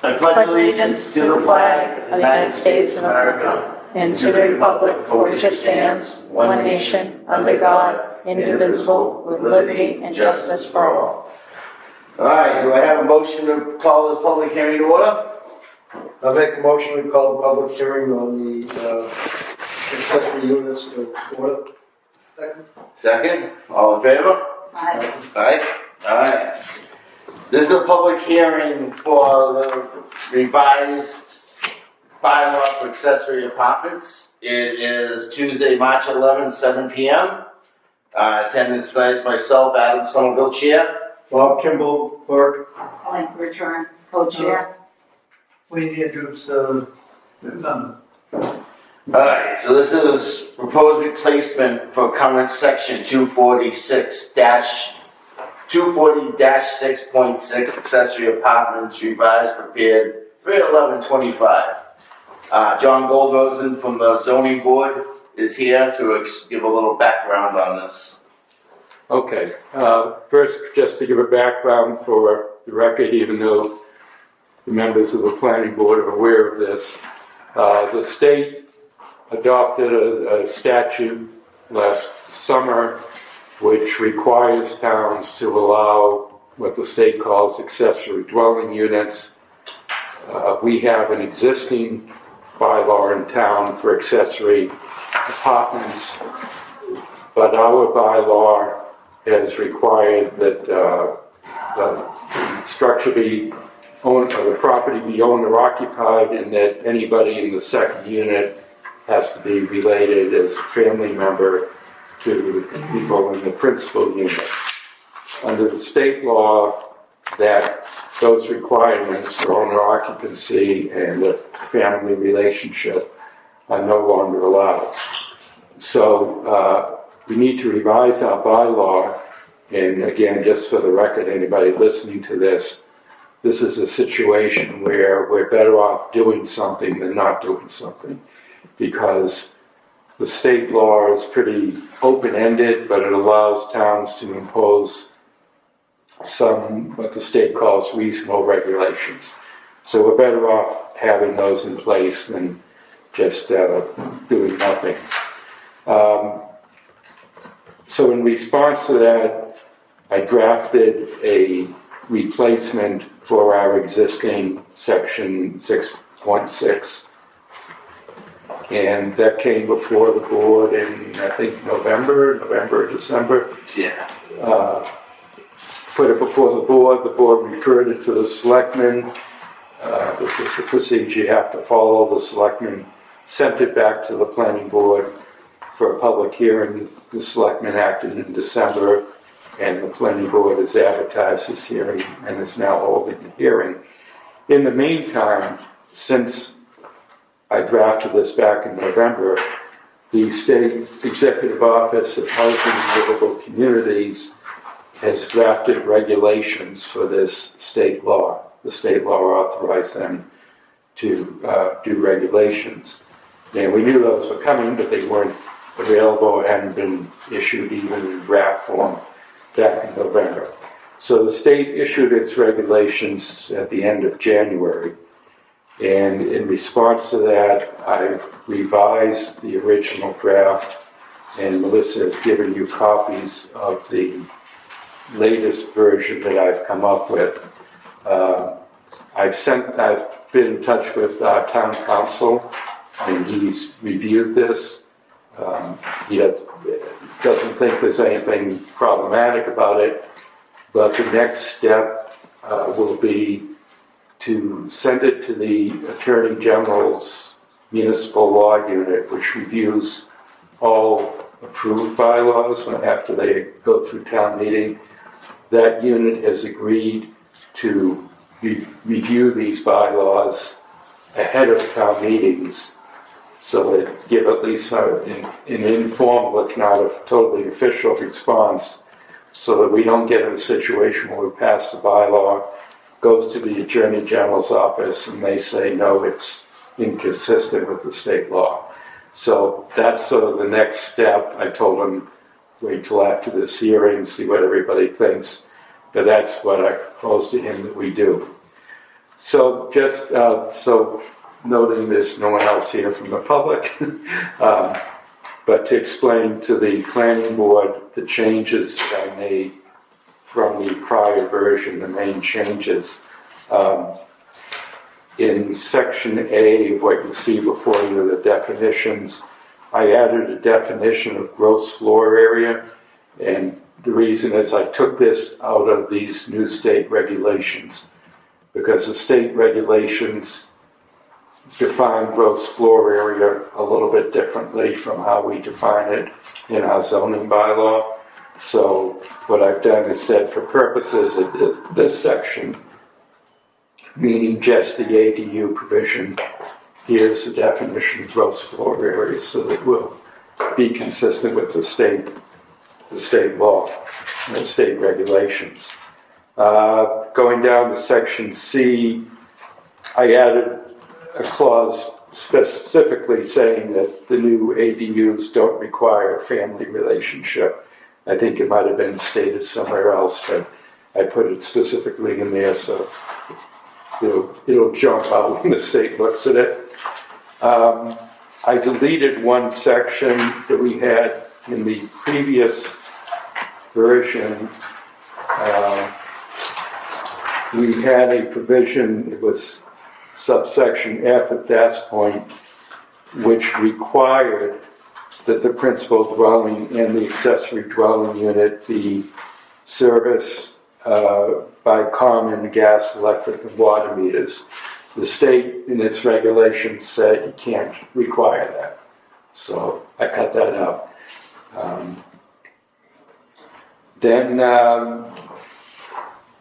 I pledge allegiance to the flag of the United States of America and to the republic for which it stands, one nation, under God, indivisible, with liberty and justice for all. All right, do I have a motion to call this public hearing to order? I'll make a motion to call the public hearing on the accessory units to order. Second. Second, all in favor? Aye. Aye. All right. This is a public hearing for the revised bylaw for accessory apartments. It is Tuesday, March 11th, 7 p.m. Attendance tonight is myself, Adam Somerville, Chair. Bob Kimball, clerk. Colleen Bertrand, co-chair. We introduce the number. Alright, so this is proposed replacement for current section 240-6.6 accessory apartments revised prepared 3/11/25. John Goldrosen from the zoning board is here to give a little background on this. Okay, first, just to give a background for the record, even though the members of the planning board are aware of this, the state adopted a statute last summer which requires towns to allow what the state calls accessory dwelling units. We have an existing bylaw in town for accessory apartments, but our bylaw has required that the structure be owned, or the property be owned or occupied, and that anybody in the second unit has to be related as a family member to the people in the principal unit. Under the state law, that those requirements for owner occupancy and a family relationship are no longer allowed. So we need to revise our bylaw, and again, just for the record, anybody listening to this is a situation where we're better off doing something than not doing something, because the state law is pretty open-ended, but it allows towns to impose some, what the state calls reasonable regulations. So we're better off having those in place than just doing nothing. So in response to that, I drafted a replacement for our existing section 6.6. And that came before the board in, I think, November, December. Yeah. Put it before the board referred it to the selectmen, which is the procedure you have to follow. The selectmen sent it back to the planning board for a public hearing. The selectmen acted in December, and the planning board has advertised this hearing and is now holding the hearing. In the meantime, since I drafted this back in November, the State Executive Office of Housing and Livable Communities has drafted regulations for this state law. The state law authorized them to do regulations. And we knew those were coming, but they weren't available or hadn't been issued even in draft form back in November. So the state issued its regulations at the end of January. And in response to that, I've revised the original draft, and Melissa has given you copies of the latest version that I've come up with. I've been in touch with our town council, and he's reviewed this. He doesn't think there's anything problematic about it, but the next step will be to send it to the Attorney General's Municipal Law Unit, which reviews all approved bylaws after they go through town meeting. That unit has agreed to review these bylaws ahead of town meetings, so that give at least an informal, if not a totally official response, so that we don't get in a situation where we pass the bylaw, goes to the Attorney General's office, and they say, no, it's inconsistent with the state law. So that's sort of the next step. I told them, wait till after this hearing, see what everybody thinks. But that's what I proposed to him that we do. So just so noting there's no one else here from the public, but to explain to the planning board the changes that I made from the prior version, the main changes. In section A of what you see before you, the definitions, I added a definition of gross floor area, and the reason is I took this out of these new state regulations, because the state regulations define gross floor area a little bit differently from how we define it in our zoning bylaw. So what I've done is said for purposes of this section, meaning just the ADU provision, here's the definition of gross floor area, so that we'll be consistent with the state law and the state regulations. Going down to section C, I added a clause specifically saying that the new ADUs don't require a family relationship. I think it might have been stated somewhere else, but I put it specifically in there so it'll jump out when the state looks at it. I deleted one section that we had in the previous version. We had a provision, it was subsection F at that point, which required that the principal dwelling and the accessory dwelling unit be serviced by common gas, electric, and water meters. The state, in its regulations, said you can't require that. So I cut that out. Then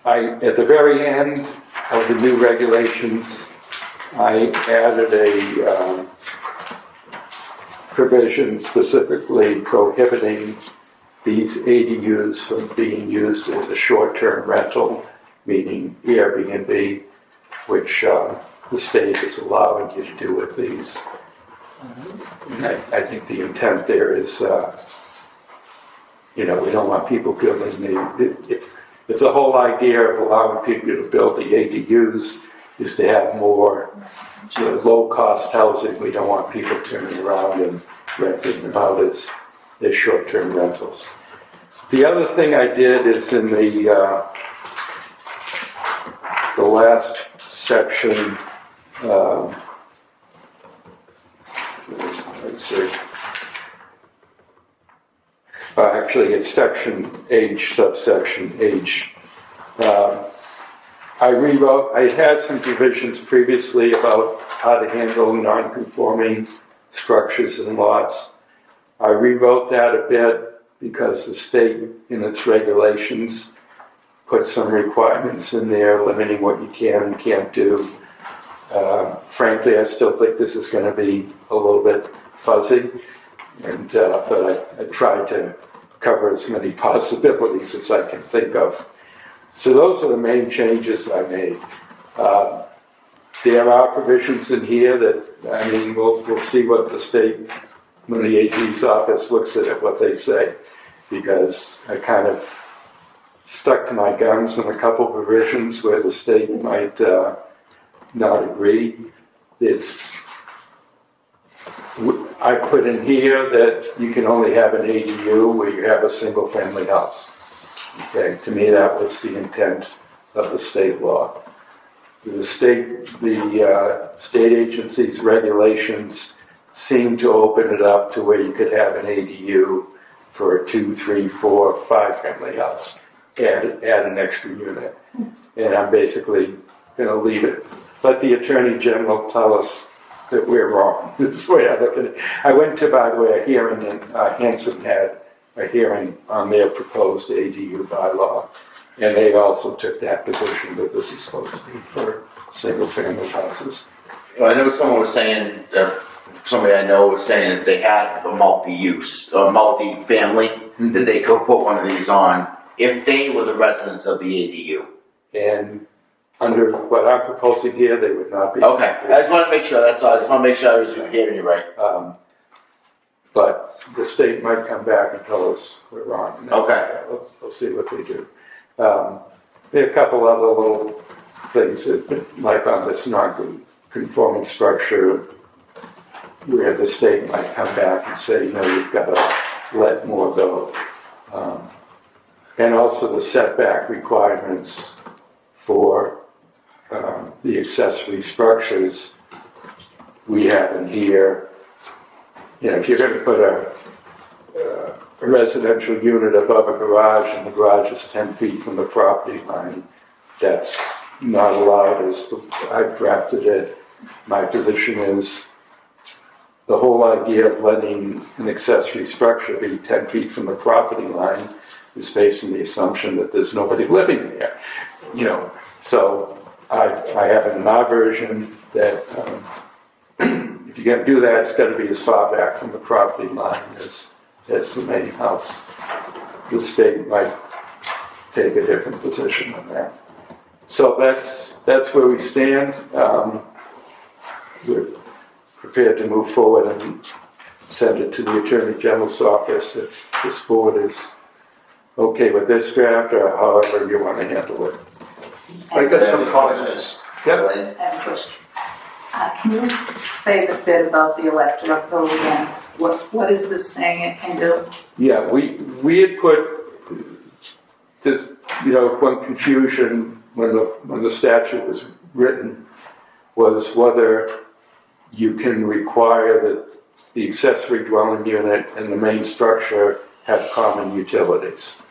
at the very end of the new regulations, I added a provision specifically prohibiting these ADUs from being used as a short-term rental, meaning Airbnb, which the state is allowing you to do with these. I think the intent there is, we don't want people building if the whole idea of allowing people to build the ADUs is to have more low-cost housing. We don't want people turning around and renting them out as short-term rentals. The other thing I did is in the last section. Let's see. Actually, it's section H, subsection H. I rewrote, I had some provisions previously about how to handle non-conforming structures and lots. I rewrote that a bit because the state, in its regulations, put some requirements in there limiting what you can and can't do. Frankly, I still think this is going to be a little bit fuzzy, but I tried to cover as many possibilities as I can think of. So those are the main changes I made. There are provisions in here that, we'll see what the state, when the AG's office looks at it, what they say, because I kind of stuck to my guns in a couple of provisions where the state might not agree. I put in here that you can only have an ADU where you have a single family house. Okay, to me that was the intent of the state law. The state agency's regulations seem to open it up to where you could have an ADU for a 2, 3, 4, 5 family house. Add an extra unit. And I'm basically going to leave it. Let the Attorney General tell us that we're wrong. This is the way I look at it. I went to, by the way, a hearing, and Hanson had a hearing on their proposed ADU bylaw, and they also took that position that this is supposed to be for single-family houses. Well, I know someone was saying, somebody I know was saying that they had a multi-use, or multi-family, that they could put one of these on if they were the residents of the ADU. And under what I'm proposing here, they would not be. Okay, I just want to make sure, that's all. I just want to make sure I was hearing you right. But the state might come back and tell us we're wrong. Okay. We'll see what they do. There are a couple other little things that, like on this non-conforming structure, where the state might come back and say, no, you've got to let more go. And also the setback requirements for the accessory structures we have in here. You know, if you're going to put a residential unit above a garage and the garage is 10 feet from the property line, that's not allowed as I've drafted it. My position is the whole idea of letting an accessory structure be 10 feet from the property line is based on the assumption that there's nobody living there. You know, so I have in my version that if you're going to do that, it's got to be as far back from the property line as the main house. The state might take a different position on that. So that's where we stand. We're prepared to move forward and send it to the Attorney General's office if this board is okay with this draft or however you want to handle it. I got some comments. Yep. I have a question. Can you say the bit about the electrical again? What is this saying it can do? Yeah, we had put this, you know, one confusion when the statute was written was whether you can require that the accessory dwelling unit and the main structure have common utilities,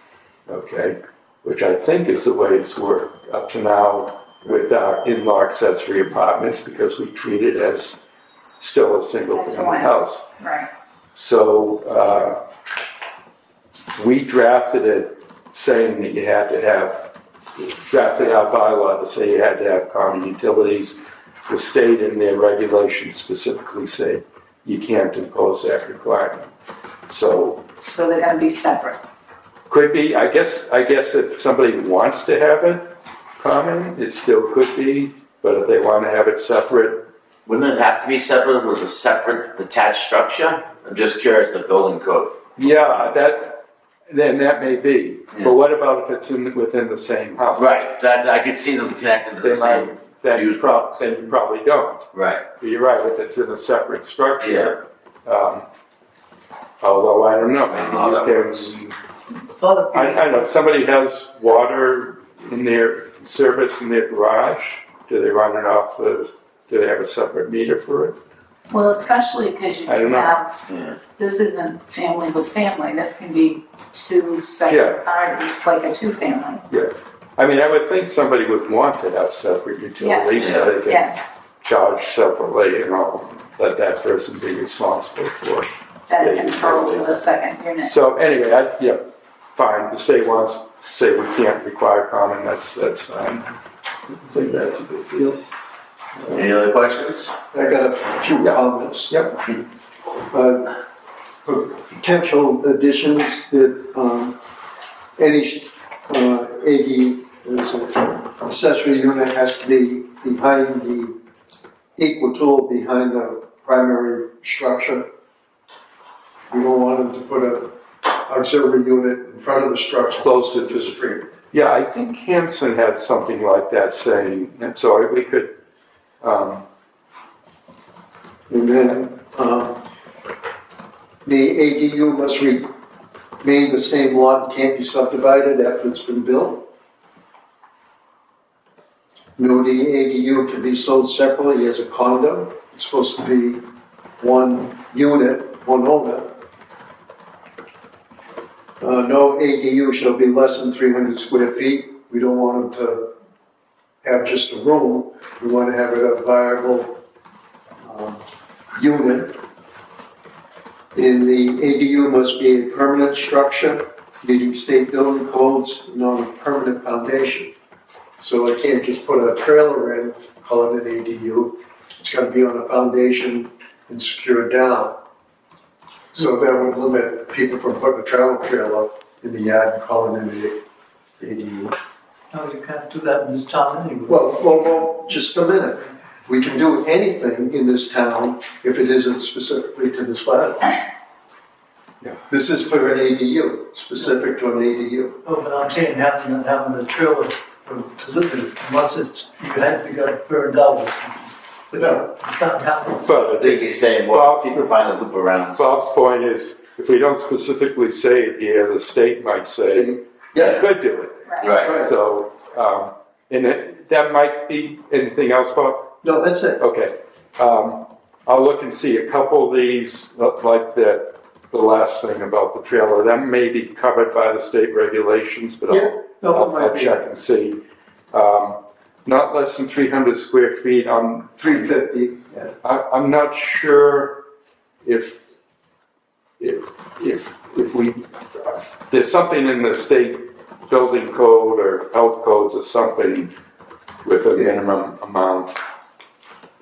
okay? Which I think is the way it's worked up to now with our in-law accessory apartments because we treat it as still a single-family house. Right. So we drafted it saying that you had to have, drafted our bylaw to say you had to have common utilities. The state in their regulations specifically say you can't impose that requirement. So they're going to be separate. could be, I guess if somebody wants to have it common, it still could be, but if they want to have it separate. Wouldn't it have to be separate with a separate detached structure? I'm just curious, the building code. Yeah, that may be. Yeah. But what about if it's within the same house? Right, that I could see them connected to the same. Then you probably don't. Right. But you're right, if it's in a separate structure. Yeah. Although I don't know, maybe I know somebody has water in their service in their garage. Do they run it off do they have a separate meter for it? Well, especially because you this isn't family with family. This can be two separate parties, like a two-family. Yeah. I mean, I would think somebody would want to have separate utilities so they can charge separately and all, let that person be responsible for that control of the second unit. So anyway, fine. The state wants to say we can't require common, that's fine. I think that's a big deal. Any other questions? I got a few comments. Yep. Potential additions that any accessory unit has to be behind the equal to behind the primary structure. We don't want them to put an auxiliary unit in front of the structure. Closer to the street. Yeah, I think Hanson had something like that saying, and so we could. And then the ADU must remain the same lot and can't be subdivided after it's been built. No, the ADU can be sold separately as a condo. It's supposed to be one unit, one owner. No ADU shall be less than 300 square feet. We don't want them to have just a room. We want to have it a viable unit. And the ADU must be a permanent structure, meeting state building codes, and on a permanent foundation. So I can't just put a trailer in, call it an ADU. It's got to be on a foundation and secured down. So that would limit people from putting a travel trailer in the yard and calling it an ADU. No, you can't do that in this town anyway. Well, just a minute. We can do anything in this town if it isn't specifically to this bylaw. Yeah. This is for an ADU, specific to an ADU. Oh, but I'm saying having a trailer to live in it, unless you got it burned out or something. But no, it's not happening. But I think he's saying, well, people find a loop around. Bob's point is, if we don't specifically say it here, the state might say, you could do it. Right. So, and that might be, anything else, Bob? No, that's it. Okay. I'll look and see a couple of these, like the last thing about the trailer, that may be covered by the state regulations, but I'll check and see. Not less than 300 square feet. 350, yeah. I'm not sure if we, there's something in the state building code or health codes or something with a minimum amount.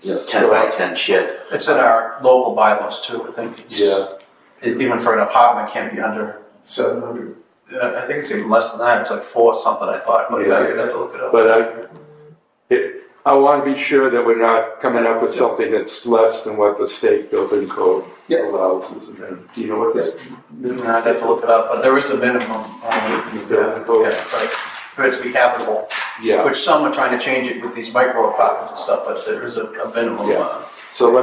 10 by 10 shed. It's in our local bylaws too, I think. Even for an apartment, can't be under, 700. I think it's even less than that, it's like 4 something, I thought, but Yeah. I'd have to look it up. But I want to be sure that we're not coming up with something that's less than what the state building code allows, isn't it? Do you know what this? I'd have to look it up, but there is a minimum. Building code? Right, for it to be habitable, Yeah. which some are trying to change it with these micro apartments and stuff, but there is a minimum. Yeah. So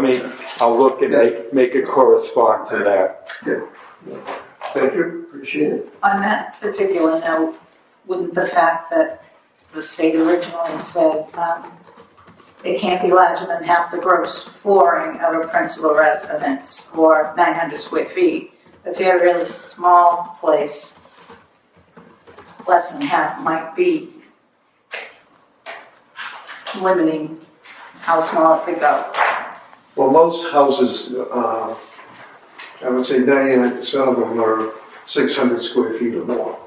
I'll look and make it correspond to that. Thank you, appreciate it. On that particular note, wouldn't the fact that the state originally said it can't be larger than half the gross flooring of a principal residence or 900 square feet, if you had a really small place, less than half might be limiting how small it could go. Well, most houses, I would say 99% of them are 600 square feet or more.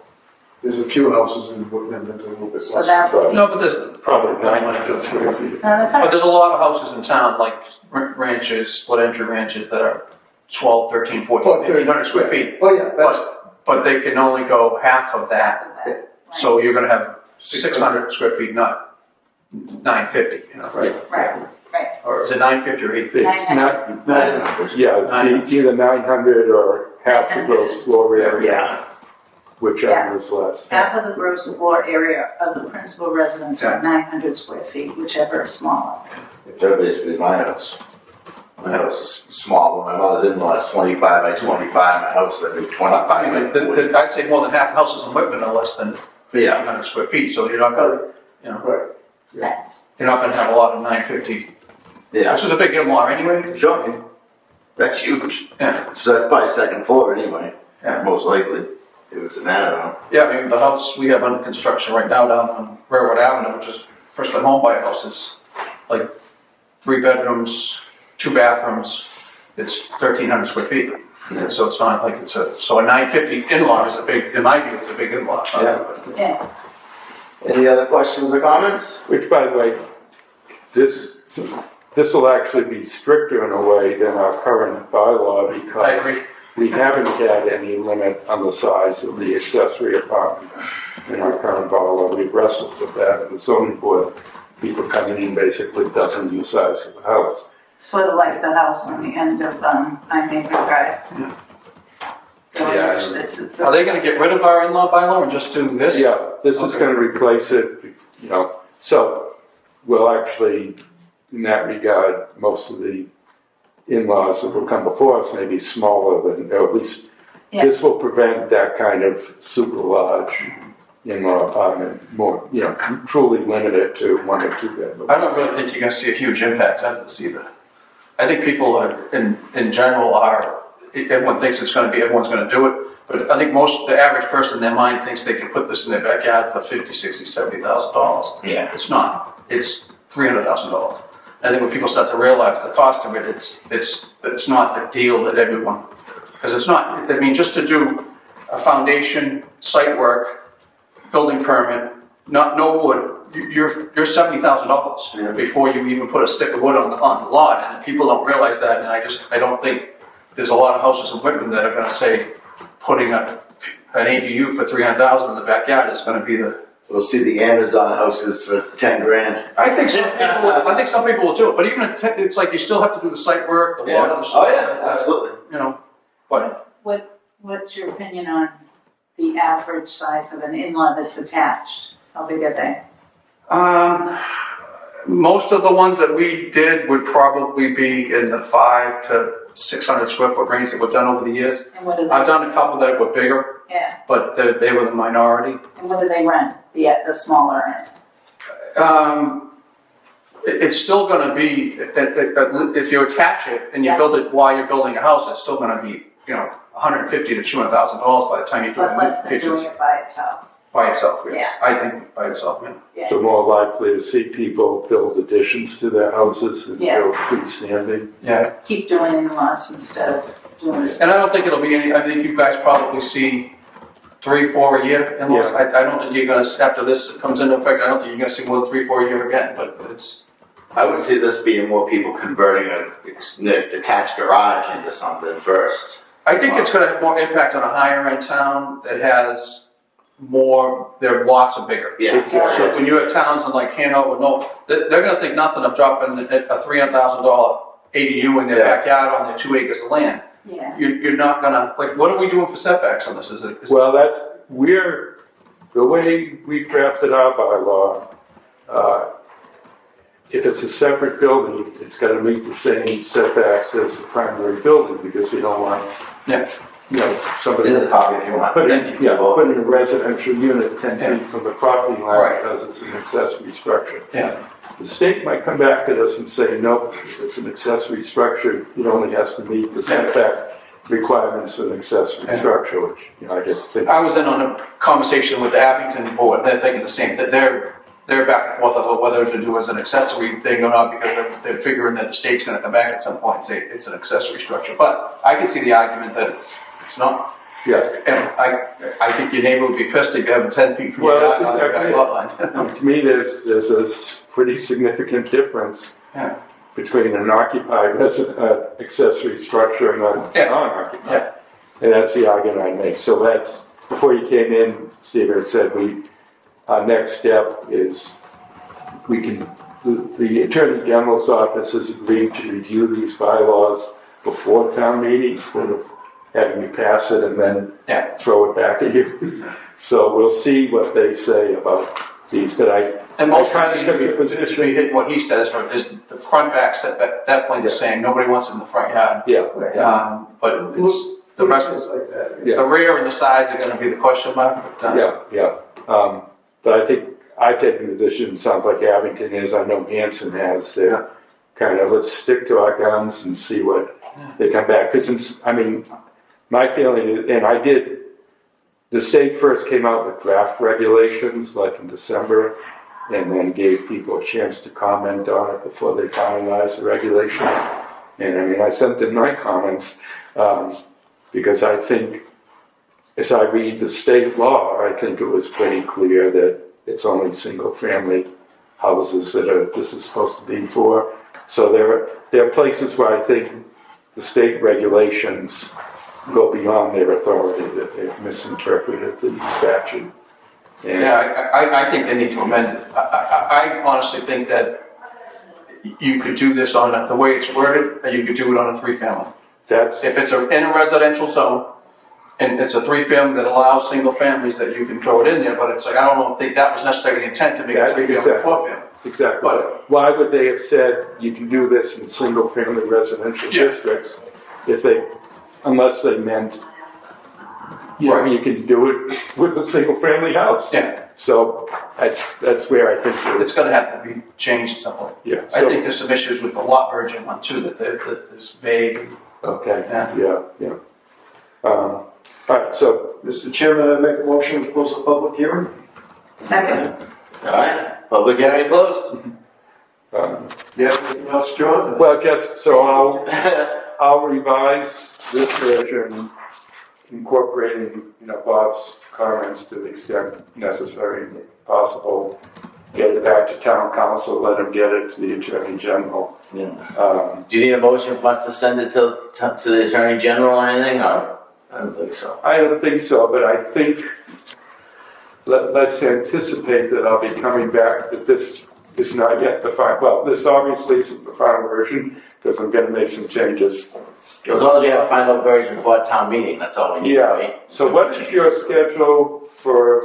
There's a few houses in Whitman that are a little bit less. So that would be, No, but there's Probably 900 square feet. no, that's all But right. there's a lot of houses in town, like ranches, split entry ranches that are 12, 13, 14, 1500 square feet. Oh, yeah, that's But they can only go half of that. Right. So you're gonna have 600 square feet, not 950, you know? Right. Or is it 950 or 850? It's not, 900. yeah, it's either 900 or half the gross floor area, Yeah. whichever is less. Half of the gross floor area of the principal residence or 900 square feet, whichever is smaller. They're basically my house. My house is small, but my mother's in-law is 25 by 25, my house is like 25 I mean, by 40. I'd say more than half the houses in Whitman are less than Yeah, 900 square feet, so you're not gonna, you know, right. you're not gonna have a lot of 950. yeah, Which is a big in-law anyway. sure. That's huge. Yeah. So that's probably second floor anyway, Yeah. most likely. If it's an add-on. Yeah, I mean, the house we have under construction right now down on Railroad Avenue, which is first time home buyer house, is like 3 bedrooms, 2 bathrooms. It's 1,300 square feet. And so it's not like so a 950 in-law is a big, in my view, it's a big in-law. Yeah. Yeah. Any other questions or comments? Which, by the way, this will actually be stricter in a way than our current bylaw I because agree. we haven't had any limit on the size of the accessory apartment in our current bylaw. We've wrestled with that in the zoning board. People coming in basically doubling the size of the house. Sort of like the house on the end of I Neighbor Drive. Yeah. It's Are they gonna get rid of our in-law bylaw and just do this? Yeah, this is Okay. going to replace it, you know. So we'll actually, in that regard, most of the in-laws that will come before us may be smaller than, or at least this will prevent that kind of super large in-law apartment, more, you know, truly limited to 1 or 2 bedrooms. I don't really think you're gonna see a huge impact on this either. I think people are, in general, everyone thinks everyone's gonna do it, but I think the average person in their mind thinks they can put this in their backyard for $50,000, $60,000, $70,000. Yeah. It's not. It's $300,000. I think when people start to realize the cost of it, it's not the deal that everyone, because it's not, I mean, just to do a foundation, site work, building permit, no wood, you're $70,000 before you even put a stick of wood on the lot, and people don't realize that, and I don't think there's a lot of houses in Whitman that are gonna say putting an ADU for $300,000 in the backyard is gonna be the. We'll see the Amazon houses for 10 grand. I think some people will do it, but even it's like you still have to do the site work, the water, the Oh yeah, absolutely. you know, but What's your opinion on the average size of an in-law that's attached? How big are they? Most of the ones that we did would probably be in the 500 to 600 square foot range that were done over the years. And what do they, I've done a couple that were bigger, yeah, but they were the minority. and what do they rent, the smaller end? It's still going to be, if you attach it and you Yeah. build it while you're building a house, it's still going to be, $150,000 to $200,000 by the time you do But the less than kitchens doing it by itself, by itself. Yes, Yeah. I think by itself. Yeah. yeah. So more likely to see people build additions to their houses than Yeah. build freestanding. Yeah. Keep doing in-laws instead of doing. And I don't think it'll be any. I think you guys probably see 3, 4 a year in-laws. Yeah. I don't think you're going to after this comes into effect. I don't think you're going to see more than 3, 4 a year again. But it's. I would see this being more people converting a detached garage into something first. I think it's going to have more impact on a higher end town that has more. Their lots are bigger. Yeah. So when you have towns in like Hanover, they're going to think nothing of dropping a $300,000 ADU in their backyard on their 2 acres of land. Yeah, You're not going to like. What are we doing for setbacks on this? Is Well, the way we drafted our bylaw, if it's a separate building, it's got to meet the same setbacks as the primary building, because we don't want, somebody In the copy if you want. putting a residential unit 10 feet from the property line Right. because it's an accessory structure. Yeah. The state might come back to us and say, no, if it's an accessory structure, it only has to meet the setback requirements for an accessory structure, which, I just think. I was in on a conversation with the Abington board, and they're thinking the same, that they're back and forth about whether to do as an accessory thing or not, because they're figuring that the state's gonna come back at some point and say it's an accessory structure. But I can see the argument that it's not. Yeah. And I think your neighbor would be pissed if you have 10 feet from your Well, yard on that's their exactly lot line. To me, there's a pretty significant difference Yeah. between an occupied accessory structure and a Yeah. non-occupied. Yeah. And that's the argument I make. So that's, before you came in, Steve had said our next step is the Attorney General's office has agreed to review these bylaws before town meeting instead of having you pass it and then throw it back at you. So we'll see what they say about these, but And most I of kinda took the it position- should be hitting what he says, is the front back setback, definitely the same, nobody wants it in the front yard. yeah, But it's, the rest Things like that. Yeah. the rear and the sides are gonna be the question mark. But, yeah. But I think I've taken the position, it sounds like Abington is, I know Hanson has, they're kind of, let's stick to our guns and see what they come back. Because, my feeling is, and the state first came out with draft regulations like in December, and then gave people a chance to comment on it before they finalized the regulation. And I sent them my comments, because I think, as I read the state law, I think it was pretty clear that it's only single-family houses that this is supposed to be for. So there are places where I think the state regulations go beyond their authority, that they've misinterpreted the statute. And I think they need to amend it. I honestly think that you could do this on, the way it's worded, you could do it on a 3-family. If it's in a residential zone, and it's a 3-family that allows single families, that you can throw it in there, but it's like, I don't think that was necessarily the intent to make it 3-family, Exactly. 4-family. Exactly. But- Why would they have said you can do this in single-family residential districts unless they meant, you can do it with a single-family house? Yeah. So that's where I think It's gonna have to be changed at some point. yeah. I think there's some issues with the lot merging one too, that is vague. Okay. Yeah. Yeah. All right. So Mr. Chairman, I make a motion to close the public hearing. second, All right, public hearing closed. Yeah, anything else, John? well, just so I'll revise this version, incorporating Bob's comments to the extent necessary and possible. Get it back to town council, let him get it to the attorney general. Yeah. Do you need a motion from us to send it to the Attorney General or anything, or? I don't think so. I don't think so, but I think let's anticipate that I'll be coming back, that this is not yet the final, well, this obviously isn't the final version, because I'm gonna make some changes. As long as we have a final version for a town meeting, that's all we need, Yeah, right? so what's your schedule for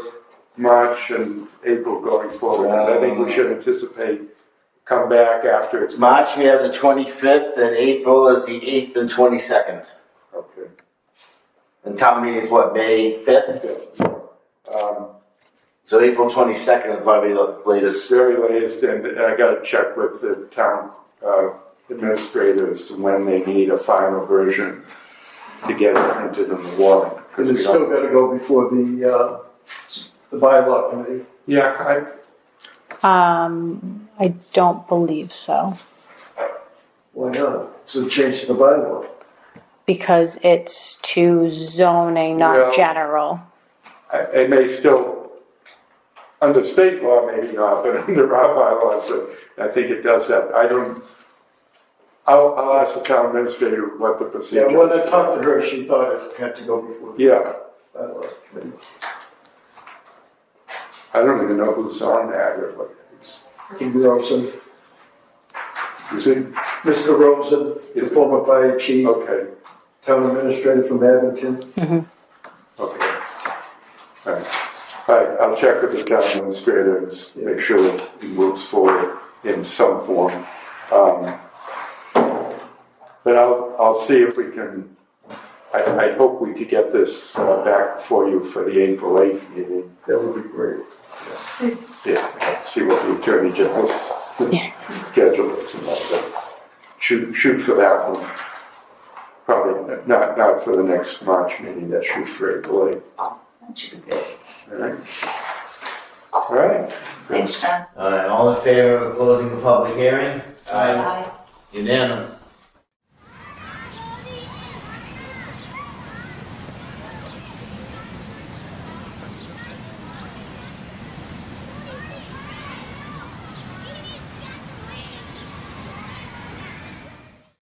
March and April going forward. I think we should anticipate come back after it's. March, we have the 25th, and April is the 8th and 22nd. Okay. And town meeting is what, May 5th? So April 22nd is probably the latest. Very latest, and I gotta check with the town administrator as to when they need a final version to get it printed in the warrant. Because it's still gotta go before the bylaw committee. Yeah, I don't believe so, Why not? It's a change to the bylaw. because it's to zoning, Well- not general. it may still, under state law, maybe not, but under our bylaws, I think it does that. I'll ask the town administrator what the procedure is. Yeah, when I talked to her, she thought it had to go before the Yeah, bylaw committee. I don't even know who's on that or what. Rosen, Is it? Mr. Rosen, the former fire chief, Okay, town administrator from Abington. okay. All right. All right, I'll check with the town administrator and make sure that it moves forward in some form. But I'll see if we can, I hope we could get this back for you for the April 8th meeting. That would be great. Yeah, see what the attorney general's schedule is and that. Shoot for that one. Probably not for the next March meeting, that shoot for April 8th. That should be good. All right. All right. Thanks, John. All right, all in favor of closing the public hearing? Aye. Unanimous.